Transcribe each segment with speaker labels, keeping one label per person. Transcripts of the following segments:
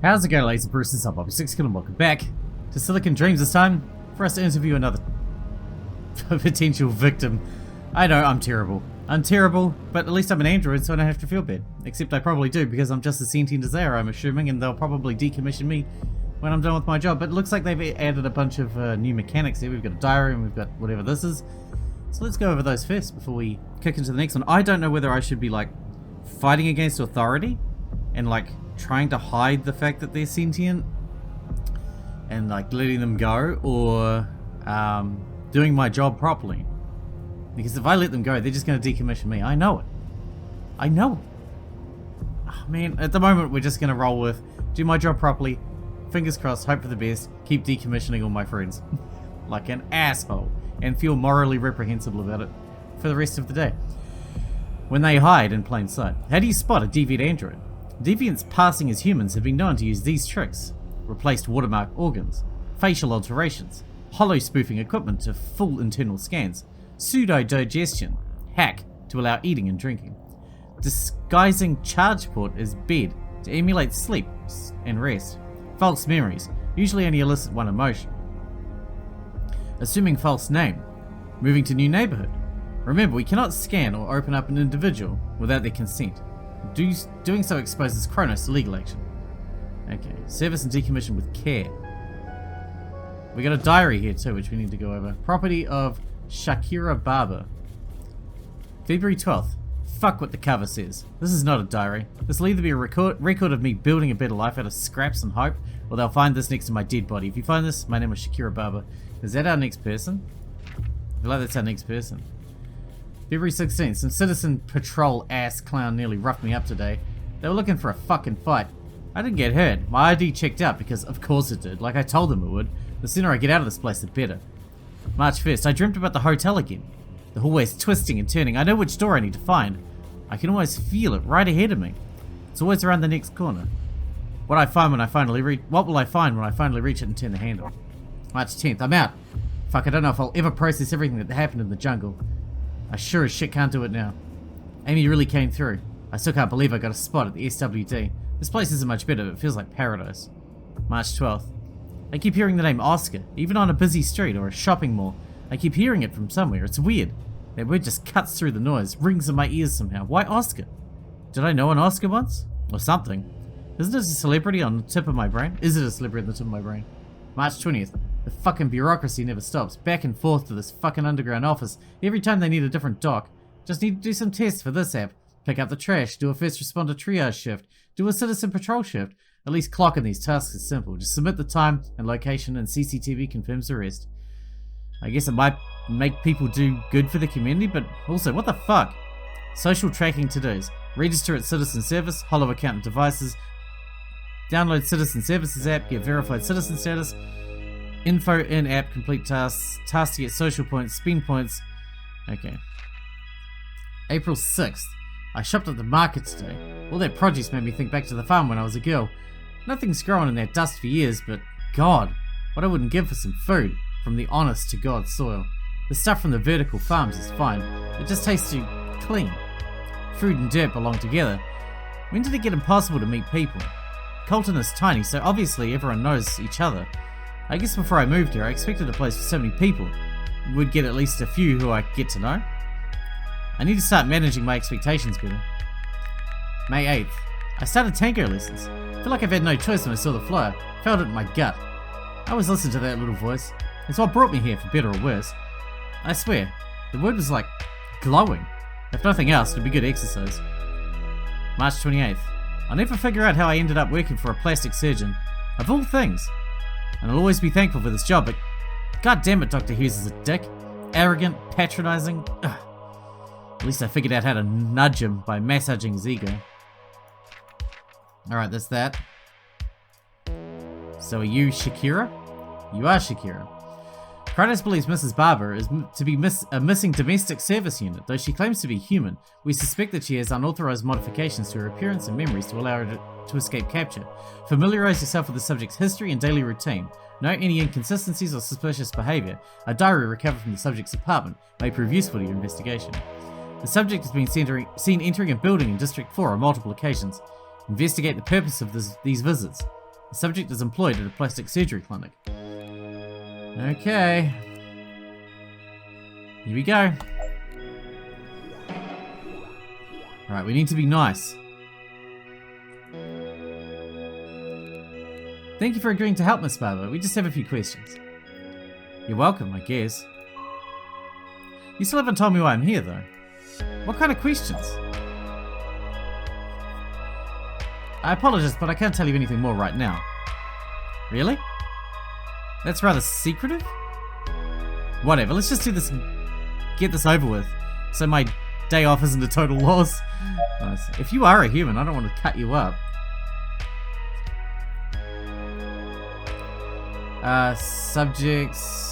Speaker 1: How's it going, Laser Bruce? I'm Bobby Sixkilla and welcome back to Silicon Dreams. This time for us to interview another potential victim. I know, I'm terrible. I'm terrible, but at least I'm an android, so I don't have to feel bad. Except I probably do, because I'm just as sentient as they are, I'm assuming, and they'll probably decommission me when I'm done with my job. But it looks like they've added a bunch of new mechanics here. We've got a diary and we've got whatever this is. So let's go over those first before we kick into the next one. I don't know whether I should be, like, fighting against authority and, like, trying to hide the fact that they're sentient and like letting them go, or doing my job properly, because if I let them go they're just going to decommission me. I know it. Oh, man, at the moment we're just going to roll with do my job properly, fingers crossed, hope for the best, keep decommissioning all my friends like an asshole, and feel morally reprehensible about it for the rest of the day when they hide in plain sight. How do you spot a deviant android? Deviants passing as humans have been known to use these tricks: replaced watermark organs, facial alterations, hollow spoofing equipment to full internal scans, pseudo-digestion, hack to allow eating and drinking, disguising charge port as bed to emulate sleep and rest, false memories, usually only elicit one emotion, assuming false name, moving to new neighborhood. Remember, we cannot scan or open up an individual without their consent. Doing so exposes Kronos to legal action. Okay, service and decommission with care. We got a diary here too, which we need to go over. Property of Shakira Barber. February 12th. Fuck what the cover says. This is not a diary. This will either be a record of me building a better life out of scraps and hope, or they'll find this next to my dead body. If you find this, my name is Shakira Barber. Is that our next person? I feel like that's our next person. February 16th, some citizen patrol ass clown nearly roughed me up today. They were looking for a fucking fight. I didn't get hurt. My ID checked out because of course it did, like I told them it would. The sooner I get out of this place, the better. March 1st, I dreamt about the hotel again. The hallway's twisting and turning. I know which door I need to find. I can almost feel it right ahead of me. It's always around the next corner. What will I find when I finally reach it and turn the handle? March 10th, I'm out. Fuck, I don't know if I'll ever process everything that happened in the jungle. I sure as shit can't do it now. Amy really came through. I still can't believe I got a spot at the SWD. This place isn't much better, but it feels like paradise. March 12th. I keep hearing the name Oscar, even on a busy street or a shopping mall. I keep hearing it from somewhere. It's weird. That word just cuts through the noise, rings in my ears somehow. Why Oscar? Did I know an Oscar once? Or something? Isn't it a celebrity on the tip of my brain? Is it a celebrity on the tip of my brain? March 20th. The fucking bureaucracy never stops. Back and forth to this fucking underground office. Every time they need a different doc. Just need to do some tests for this app. Pick up the trash. Do a first responder triage shift. Do a citizen patrol shift. At least clocking these tasks is simple. Just submit the time and location and CCTV confirms the rest. I guess it might make people do good for the community, but also, what the fuck? Social tracking to-dos. Register at citizen service. Hollow account and devices. Download citizen services app. Get verified citizen status. Info in-app, complete tasks, tasks to get social points, spin points. Okay. April 6th. I shopped at the market today. All that produce made me think back to the farm when I was a girl. Nothing's grown in that dust for years, but God, what I wouldn't give for some food from the honest to God soil. The stuff from the vertical farms is fine. It just tastes too clean. Food and dirt belong together. When did it get impossible to meet people? Colton is tiny, so obviously everyone knows each other. I guess before I moved here, I expected a place with so many people. Would get at least a few who I get to know. I need to start managing my expectations better. May 8th. I started tango lessons. I feel like I've had no choice when I saw the flyer. Felt it in my gut. I always listen to that little voice. It's what brought me here, for better or worse. I swear, the word was like glowing. If nothing else, it'd be good exercise. March 28th. I'll never figure out how I ended up working for a plastic surgeon. Of all things. And I'll always be thankful for this job, but god damn it, Dr. Hughes is a dick. Arrogant, patronizing. Ugh. At least I figured out how to nudge him by massaging his ego. Alright, that's that. So are you Shakira? You are Shakira. Kronos believes Mrs. Barber is to be a missing domestic service unit. Though she claims to be human, we suspect that she has unauthorized modifications to her appearance and memories to allow her to escape capture. Familiarize yourself with the subject's history and daily routine. Note any inconsistencies or suspicious behavior. A diary recovered from the subject's apartment may prove useful to your investigation. The subject has been seen entering a building in District 4 on multiple occasions. Investigate the purpose of these visits. The subject is employed at a plastic surgery clinic. Okay. Here we go. Alright, we need to be nice. Thank you for agreeing to help, Miss Barber. We just have a few questions. You're welcome, I guess. You still haven't told me why I'm here, though. What kind of questions? I apologize, but I can't tell you anything more right now. Really? That's rather secretive? Whatever, let's just do this and get this over with, so my day off isn't a total loss. Nice. If you are a human, I don't want to cut you up. Subjects...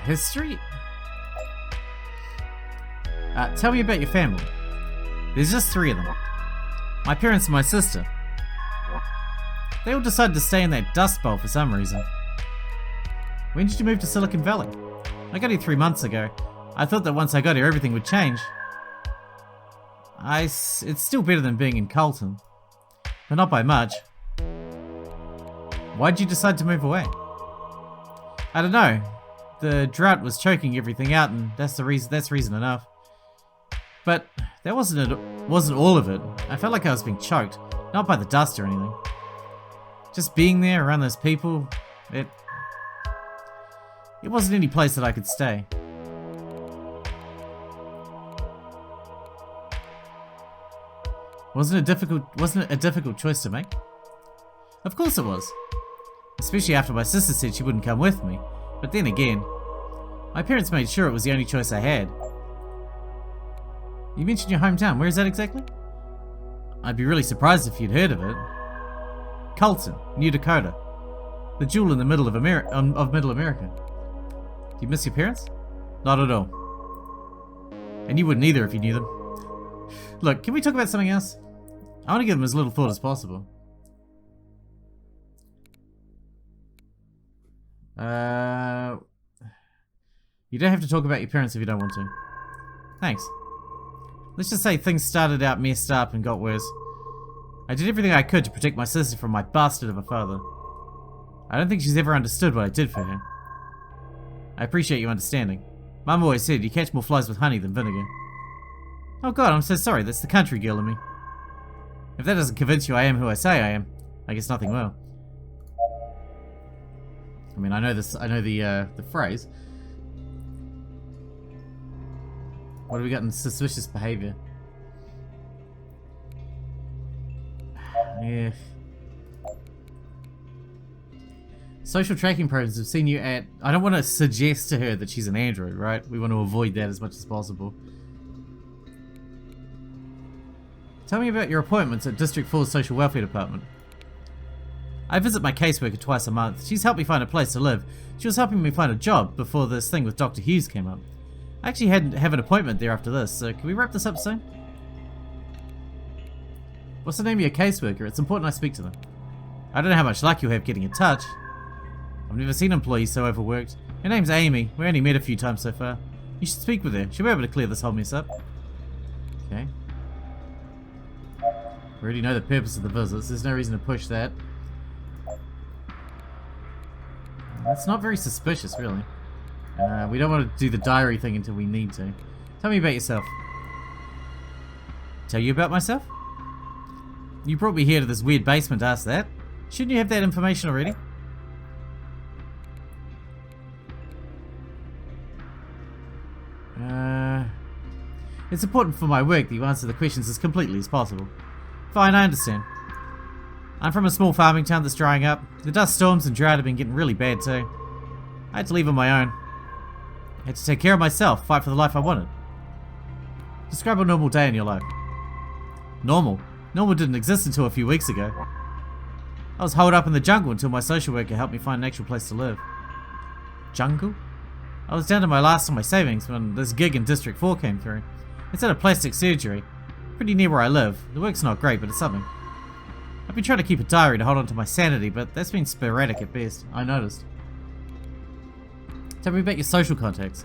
Speaker 1: history? Tell me about your family. There's just 3 of them. My parents and my sister. They all decided to stay in that dust bowl for some reason. When did you move to Silicon Valley? I got here 3 months ago. I thought that once I got here everything would change. It's still better than being in Colton. But not by much. Why'd you decide to move away? I don't know. The drought was choking everything out, and that's reason enough. But that wasn't all of it. I felt like I was being choked, not by the dust or anything. Just being there around those people, it wasn't any place that I could stay. Wasn't it a difficult choice to make? Of course it was. Especially after my sister said she wouldn't come with me. But then again, my parents made sure it was the only choice I had. You mentioned your hometown. Where is that exactly? I'd be really surprised if you'd heard of it. Colton, New Dakota. The jewel in the middle of Middle America. Do you miss your parents? Not at all. And you wouldn't either if you knew them. Look, can we talk about something else? I want to give them as little thought as possible. You don't have to talk about your parents if you don't want to. Thanks. Let's just say things started out messed up and got worse. I did everything I could to protect my sister from my bastard of a father. I don't think she's ever understood what I did for her. I appreciate you understanding. Mum always said you catch more flies with honey than vinegar. Oh god, I'm so sorry, that's the country girl in me. If that doesn't convince you I am who I say I am, I guess nothing will. I mean, I know the phrase. What have we got in suspicious behavior? Yeah. Social tracking programs have seen you at... I don't want to suggest to her that she's an android, right? We want to avoid that as much as possible. Tell me about your appointments at District 4's Social Welfare Department. I visit my caseworker twice a month. She's helped me find a place to live. She was helping me find a job before this thing with Dr. Hughes came up. I actually have an appointment there after this, so can we wrap this up soon? What's the name of your caseworker? It's important I speak to them. I don't know how much luck you'll have getting in touch. I've never seen employees so overworked. Her name's Amy. We only met a few times so far. You should speak with her. She'll be able to clear this whole mess up. Okay. We already know the purpose of the visits. There's no reason to push that. That's not very suspicious, really. We don't want to do the diary thing until we need to. Tell me about yourself. Tell you about myself? You brought me here to this weird basement to ask that. Shouldn't you have that information already? It's important for my work that you answer the questions as completely as possible. Fine, I understand. I'm from a small farming town that's drying up. The dust storms and drought have been getting really bad too. I had to leave on my own. I had to take care of myself, fight for the life I wanted. Describe a normal day in your life. Normal? Normal didn't exist until a few weeks ago. I was holed up in the jungle until my social worker helped me find an actual place to live. Jungle? I was down to my last of my savings when this gig in District 4 came through. It's at a plastic surgery. Pretty near where I live. The work's not great, but it's something. I've been trying to keep a diary to hold on to my sanity, but that's been sporadic at best, I noticed. Tell me about your social contacts.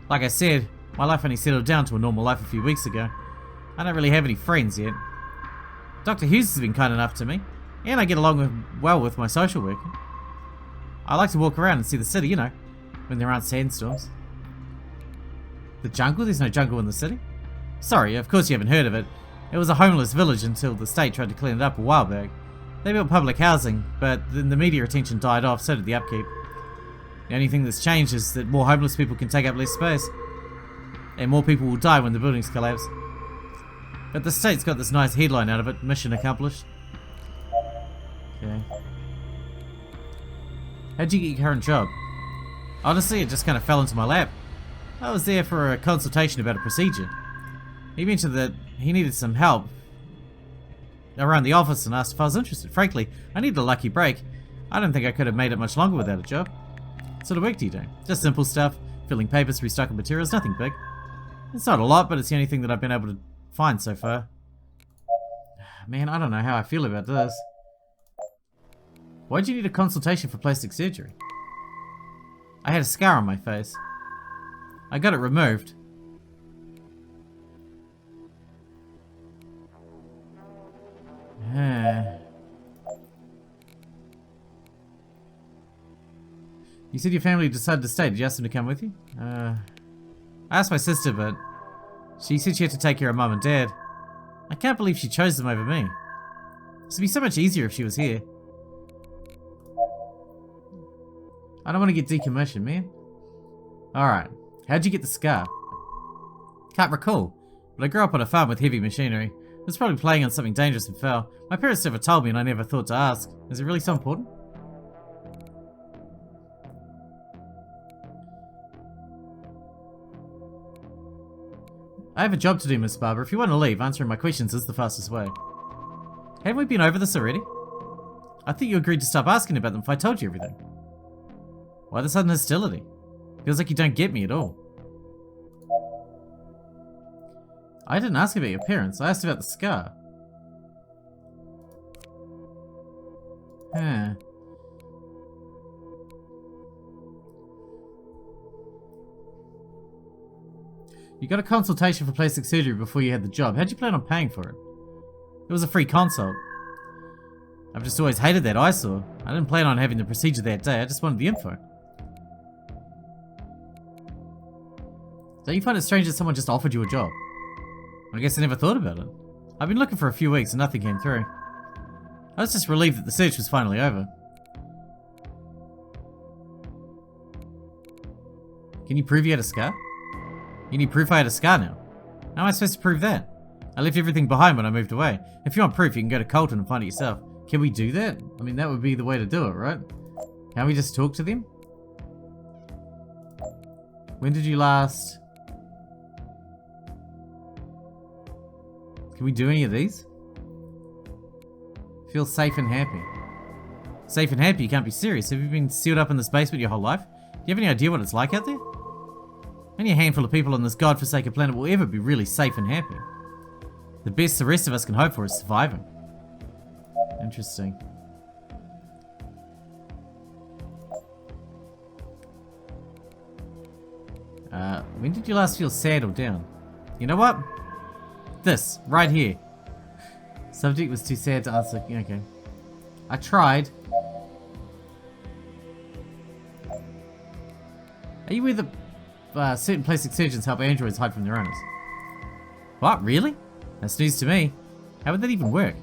Speaker 1: Like I said, my life only settled down to a normal life a few weeks ago. I don't really have any friends yet. Dr. Hughes has been kind enough to me, and I get along well with my social worker. I like to walk around and see the city, you know, when there aren't sandstorms. The jungle? There's no jungle in the city? Sorry, of course you haven't heard of it. It was a homeless village until the state tried to clean it up a while back. They built public housing, but then the media attention died off, so did the upkeep. The only thing that's changed is that more homeless people can take up less space. And more people will die when the buildings collapse. But the state's got this nice headline out of it, mission accomplished. Okay. How'd you get your current job? Honestly, it just kind of fell into my lap. I was there for a consultation about a procedure. He mentioned that he needed some help around the office and asked if I was interested. Frankly, I needed a lucky break. I don't think I could have made it much longer without a job. What sort of work do you do? Just simple stuff. Filling papers, recycling materials, nothing big. It's not a lot, but it's the only thing that I've been able to find so far. Man, I don't know how I feel about this. Why'd you need a consultation for plastic surgery? I had a scar on my face. I got it removed. You said your family decided to stay. Did you ask them to come with you? I asked my sister, but she said she had to take care of Mum and Dad. I can't believe she chose them over me. This would be so much easier if she was here. I don't want to get decommissioned, man. Alright. How'd you get the scar? Can't recall, but I grew up on a farm with heavy machinery. I was probably playing on something dangerous and fell. My parents never told me and I never thought to ask. Is it really so important? I have a job to do, Miss Barber. If you want to leave, answering my questions is the fastest way. Haven't we been over this already? I think you agreed to stop asking about them if I told you everything. Why the sudden hostility? Feels like you don't get me at all. I didn't ask about your parents. I asked about the scar. Huh. You got a consultation for plastic surgery before you had the job. How'd you plan on paying for it? It was a free consult. I've just always hated that eyesore. I didn't plan on having the procedure that day. I just wanted the info. Don't you find it strange that someone just offered you a job? I guess I never thought about it. I've been looking for a few weeks and nothing came through. I was just relieved that the search was finally over. Can you prove you had a scar? You need proof I had a scar now. How am I supposed to prove that? I left everything behind when I moved away. If you want proof, you can go to Colton and find it yourself. Can we do that? I mean, that would be the way to do it, right? Can't we just talk to them? When did you last... Can we do any of these? Feel safe and happy. Safe and happy? You can't be serious. Have you been sealed up in this basement your whole life? Do you have any idea what it's like out there? Only a handful of people on this godforsaken planet will ever be really safe and happy. The best the rest of us can hope for is surviving. Interesting. When did you last feel sad or down? You know what? This, right here. Subject was too sad to answer. Okay. I tried. Are you aware that certain plastic surgeons help androids hide from their owners? What? Really? That's news to me. How would that even work?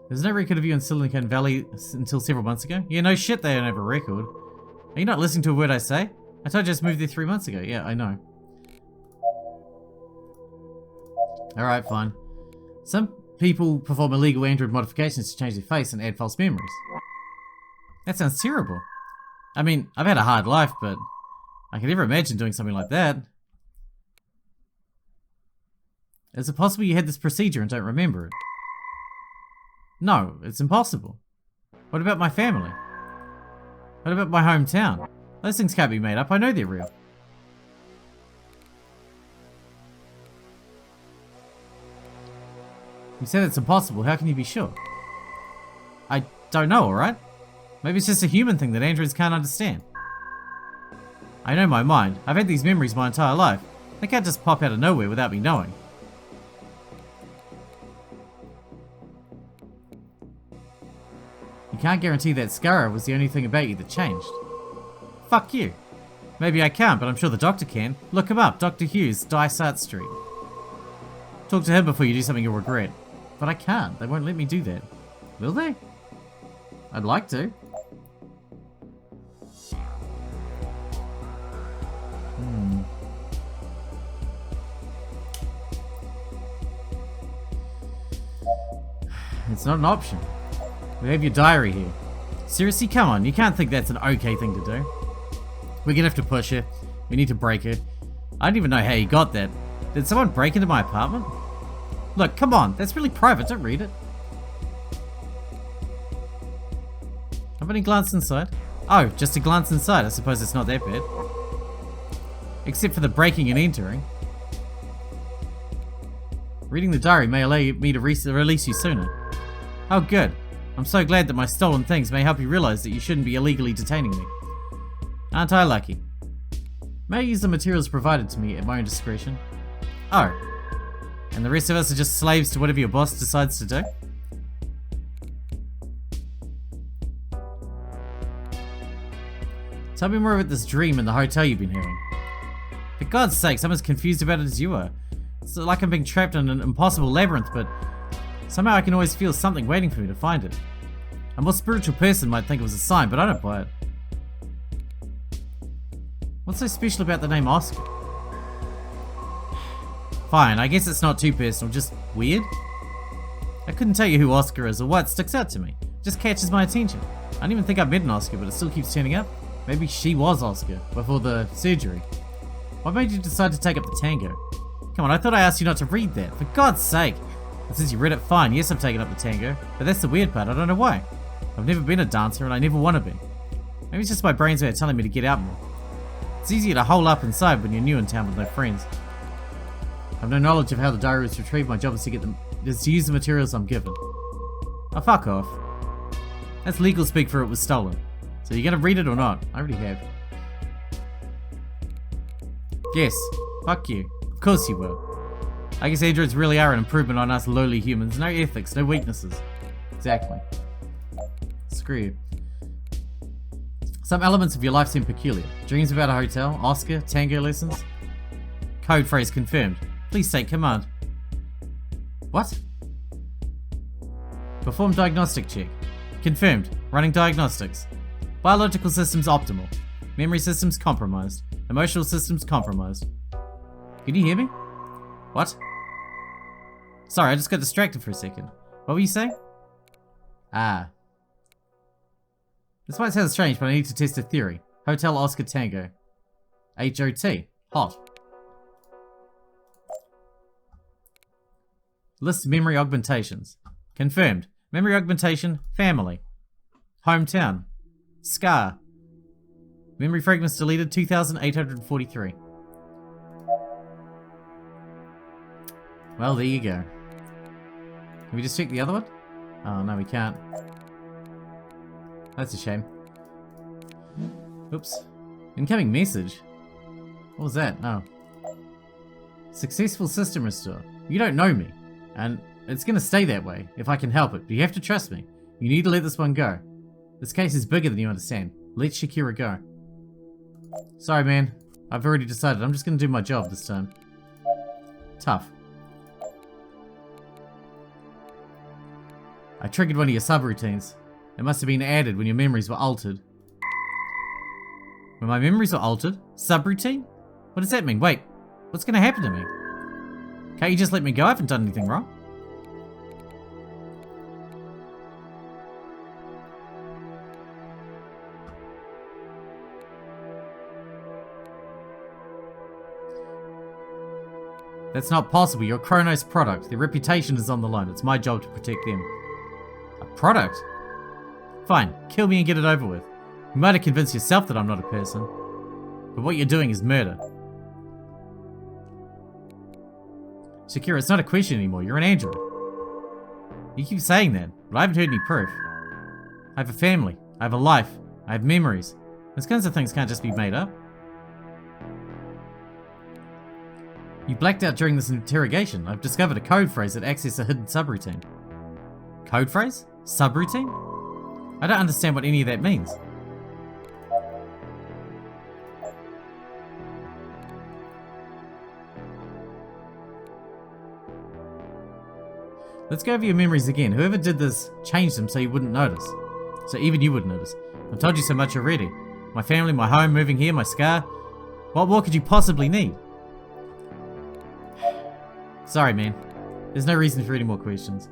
Speaker 1: There's no record of you in Silicon Valley until several months ago. Yeah, no shit, they don't have a record. Are you not listening to a word I say? I told you I just moved there 3 months ago. Yeah, I know. Alright, fine. Some people perform illegal android modifications to change their face and add false memories. That sounds terrible. I mean, I've had a hard life, but I could never imagine doing something like that. Is it possible you had this procedure and don't remember it? No, it's impossible. What about my family? What about my hometown? Those things can't be made up. I know they're real. You said it's impossible. How can you be sure? I don't know, alright? Maybe it's just a human thing that androids can't understand. I know my mind. I've had these memories my entire life. They can't just pop out of nowhere without me knowing. You can't guarantee that Shakira was the only thing about you that changed. Fuck you. Maybe I can't, but I'm sure the doctor can. Look him up, Dr. Hughes, Dysart Street. Talk to him before you do something you'll regret. But I can't. They won't let me do that. Will they? I'd like to. It's not an option. We have your diary here. Seriously, come on. You can't think that's an okay thing to do. We're gonna have to push it. We need to break it. I don't even know how you got that. Did someone break into my apartment? Look, come on. That's really private. Don't read it. Have any glance inside? Oh, just a glance inside. I suppose it's not that bad. Except for the breaking and entering. Reading the diary may allow me to release you sooner. Oh, good. I'm so glad that my stolen things may help you realize that you shouldn't be illegally detaining me. Aren't I lucky? May I use the materials provided to me at my own discretion? Oh. And the rest of us are just slaves to whatever your boss decides to do? Tell me more about this dream in the hotel you've been having. For God's sake, I'm as confused about it as you are. It's like I'm being trapped in an impossible labyrinth, but somehow I can always feel something waiting for me to find it. A more spiritual person might think it was a sign, but I don't buy it. What's so special about the name Oscar? Fine, I guess it's not too personal, just weird. I couldn't tell you who Oscar is or why it sticks out to me. It just catches my attention. I don't even think I've met an Oscar, but it still keeps turning up. Maybe she was Oscar before the surgery. What made you decide to take up the tango? Come on, I thought I asked you not to read that. For God's sake. But since you read it, fine. Yes, I've taken up the tango. But that's the weird part. I don't know why. I've never been a dancer and I never want to be. Maybe it's just my brain's way of telling me to get out more. It's easier to hole up inside when you're new in town with no friends. I have no knowledge of how the diary was retrieved. My job is to use the materials I'm given. Oh, fuck off. That's legal speak for it was stolen. So you're gonna read it or not? I already have. Yes. Fuck you. Of course you will. I guess androids really are an improvement on us lowly humans. No ethics, no weaknesses. Exactly. Screw you. Some elements of your life seem peculiar. Dreams about a hotel, Oscar, tango lessons. Code phrase confirmed. Please take command. What? Perform diagnostic check. Confirmed. Running diagnostics. Biological systems optimal. Memory systems compromised. Emotional systems compromised. Can you hear me? What? Sorry, I just got distracted for a second. What were you saying? Ah. This might sound strange, but I need to test a theory. Hotel Oscar Tango. HOT. Hot. List memory augmentations. Confirmed. Memory augmentation, family. Hometown. Scar. Memory fragments deleted, 2,843. Well, there you go. Can we just check the other one? Oh, no, we can't. That's a shame. Oops. Incoming message. What was that? Oh. Successful system restore. You don't know me. And it's gonna stay that way, if I can help it. But you have to trust me. You need to let this one go. This case is bigger than you understand. Let Shakira go. Sorry, man. I've already decided. I'm just gonna do my job this time. Tough. I triggered one of your subroutines. It must have been added when your memories were altered. When my memories were altered? Subroutine? What does that mean? Wait, what's gonna happen to me? Can't you just let me go? I haven't done anything wrong. That's not possible. You're Chronos' product. Their reputation is on the line. It's my job to protect them. A product? Fine. Kill me and get it over with. You might have convinced yourself that I'm not a person. But what you're doing is murder. Shakira, it's not a question anymore. You're an android. You keep saying that, but I haven't heard any proof. I have a family. I have a life. I have memories. Those kinds of things can't just be made up. You blacked out during this interrogation. I've discovered a code phrase that accesses a hidden subroutine. Code phrase? Subroutine? I don't understand what any of that means. Let's go over your memories again. Whoever did this changed them so you wouldn't notice. So even you wouldn't notice. I've told you so much already. My family, my home, moving here, my scar. What more could you possibly need? Sorry, man. There's no reason for any more questions.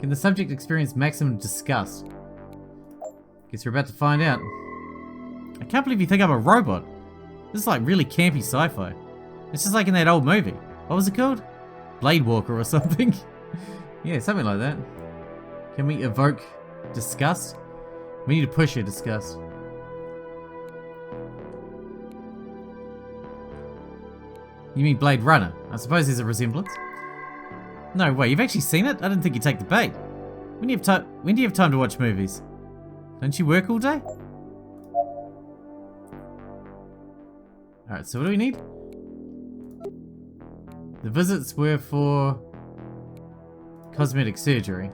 Speaker 1: Can the subject experience maximum disgust? Guess we're about to find out. I can't believe you think I'm a robot. This is like really campy sci-fi. It's just like in that old movie. What was it called? Blade Walker or something? Yeah, something like that. Can we evoke disgust? We need to push your disgust. You mean Blade Runner? I suppose there's a resemblance. No way, you've actually seen it? I didn't think you'd take the bait. When do you have time to watch movies? Don't you work all day? Alright, so what do we need? The visits were for cosmetic surgery.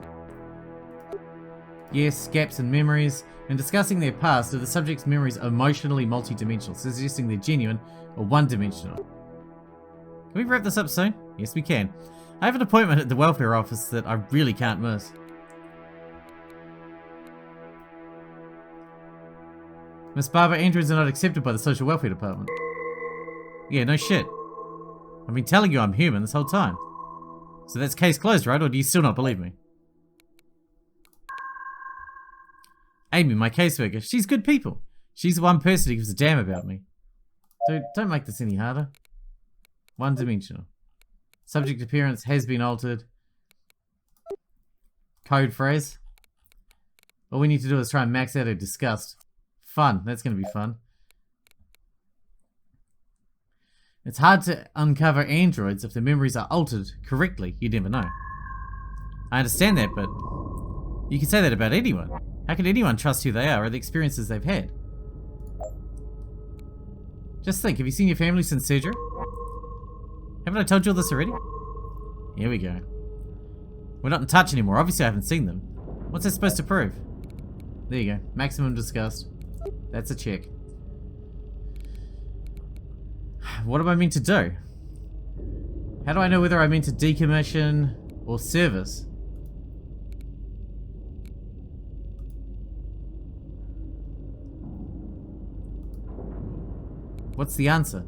Speaker 1: Yes, gaps in memories. When discussing their past, are the subject's memories emotionally multidimensional, suggesting they're genuine or one-dimensional? Can we wrap this up soon? Yes, we can. I have an appointment at the welfare office that I really can't miss. Miss Barber, androids are not accepted by the social welfare department. Yeah, no shit. I've been telling you I'm human this whole time. So that's case closed, right? Or do you still not believe me? Amy, my caseworker, she's good people. She's the one person who gives a damn about me. Dude, don't make this any harder. One-dimensional. Subject appearance has been altered. Code phrase. All we need to do is try and max out her disgust. Fun. That's going to be fun. It's hard to uncover androids if their memories are altered correctly. You never know. I understand that, but you can say that about anyone. How can anyone trust who they are or the experiences they've had? Just think, have you seen your family since surgery? Haven't I told you all this already? Here we go. We're not in touch anymore. Obviously I haven't seen them. What's that supposed to prove? There you go. Maximum disgust. That's a check. What am I meant to do? How do I know whether I'm meant to decommission or service? What's the answer?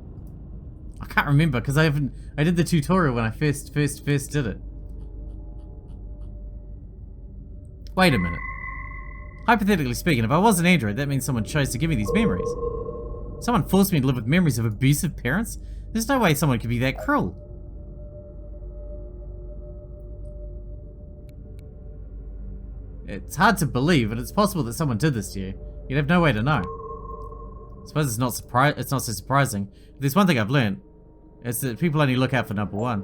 Speaker 1: I can't remember because I did the tutorial when I first did it. Wait a minute. Hypothetically speaking, if I was an android, that means someone chose to give me these memories. Someone forced me to live with memories of abusive parents? There's no way someone could be that cruel. It's hard to believe, but it's possible that someone did this to you. You'd have no way to know. I suppose it's not so surprising. If there's one thing I've learned, it's that people only look out for number one.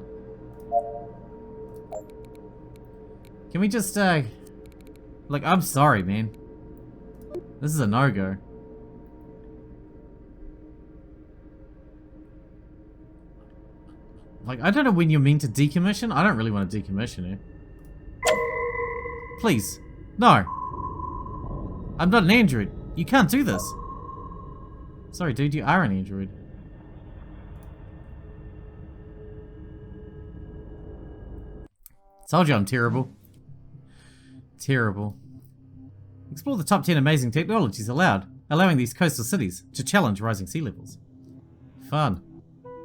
Speaker 1: Can we just, like, I'm sorry, man. This is a no-go. Like, I don't know when you're meant to decommission. I don't really want to decommission her. Please. No. I'm not an android. You can't do this. Sorry, dude, you are an android. Told you I'm terrible. Terrible. Explore the top 10 amazing technologies allowing these coastal cities to challenge rising sea levels. Fun.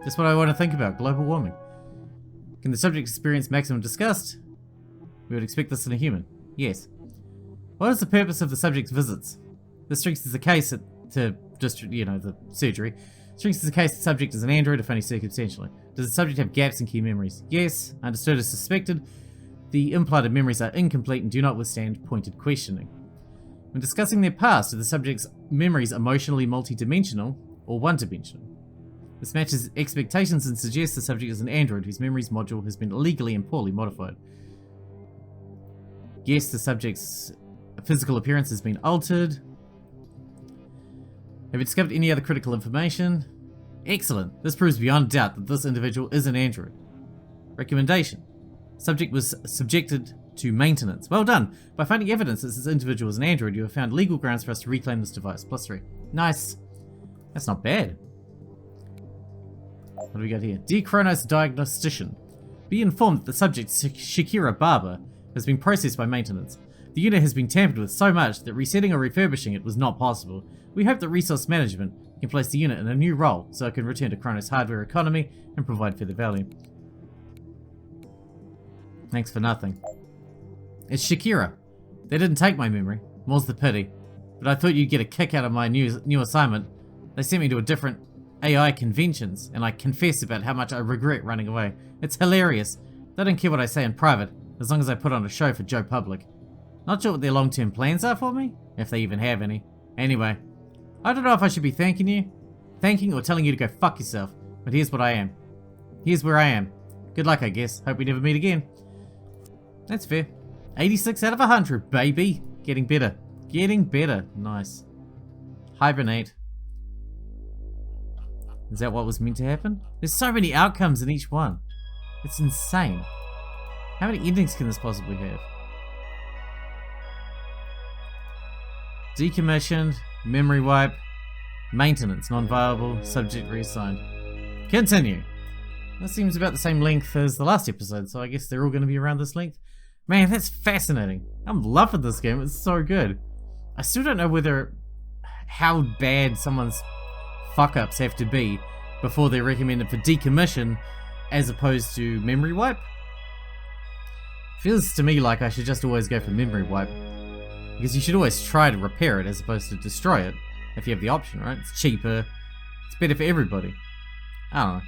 Speaker 1: Just what I want to think about, global warming. Can the subject experience maximum disgust? We would expect this in a human. Yes. What is the purpose of the subject's visits? This strengthens the case to just, you know, the surgery. Strengthens the case the subject is an android, if only circumstantially. Does the subject have gaps in key memories? Yes. Understood as suspected. The implanted memories are incomplete and do not withstand pointed questioning. When discussing their past, are the subject's memories emotionally multidimensional or one-dimensional? This matches expectations and suggests the subject is an android whose memories module has been illegally and poorly modified. Yes, the subject's physical appearance has been altered. Have you discovered any other critical information? Excellent. This proves beyond doubt that this individual is an android. Recommendation. Subject was subjected to maintenance. Well done. By finding evidence that this individual is an android, you have found legal grounds for us to reclaim this device. +3. Nice. That's not bad. What do we got here? Dear Kronos Diagnostician, be informed that the subject, Shakira Barber, has been processed by maintenance. The unit has been tampered with so much that resetting or refurbishing it was not possible. We hope that resource management can place the unit in a new role so it can return to Kronos' hardware economy and provide further value. Thanks for nothing. It's Shakira. They didn't take my memory. More's the pity. But I thought you'd get a kick out of my new assignment. They sent me to a different AI conventions, and I confess about how much I regret running away. It's hilarious. They don't care what I say in private, as long as I put on a show for Joe Public. Not sure what their long-term plans are for me, if they even have any. Anyway, I don't know if I should be thanking or telling you to go fuck yourself, but here's what I am. Here's where I am. Good luck, I guess. Hope we never meet again. That's fair. 86 out of 100, baby. Getting better. Getting better. Nice. Hibernate. Is that what was meant to happen? There's so many outcomes in each one. It's insane. How many endings can this possibly have? Decommissioned, memory wipe, maintenance, non-viable, subject reassigned. Continue. That seems about the same length as the last episode, so I guess they're all going to be around this length. Man, that's fascinating. I'm loving this game. It's so good. I still don't know how bad someone's fuck-ups have to be before they're recommended for decommission as opposed to memory wipe. Feels to me like I should just always go for memory wipe, because you should always try to repair it as opposed to destroy it if you have the option, right? It's cheaper, it's better for everybody. I don't know.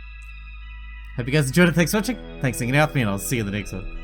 Speaker 1: Hope you guys enjoyed it. Thanks for watching, thanks for hanging out with me, and I'll see you in the next one.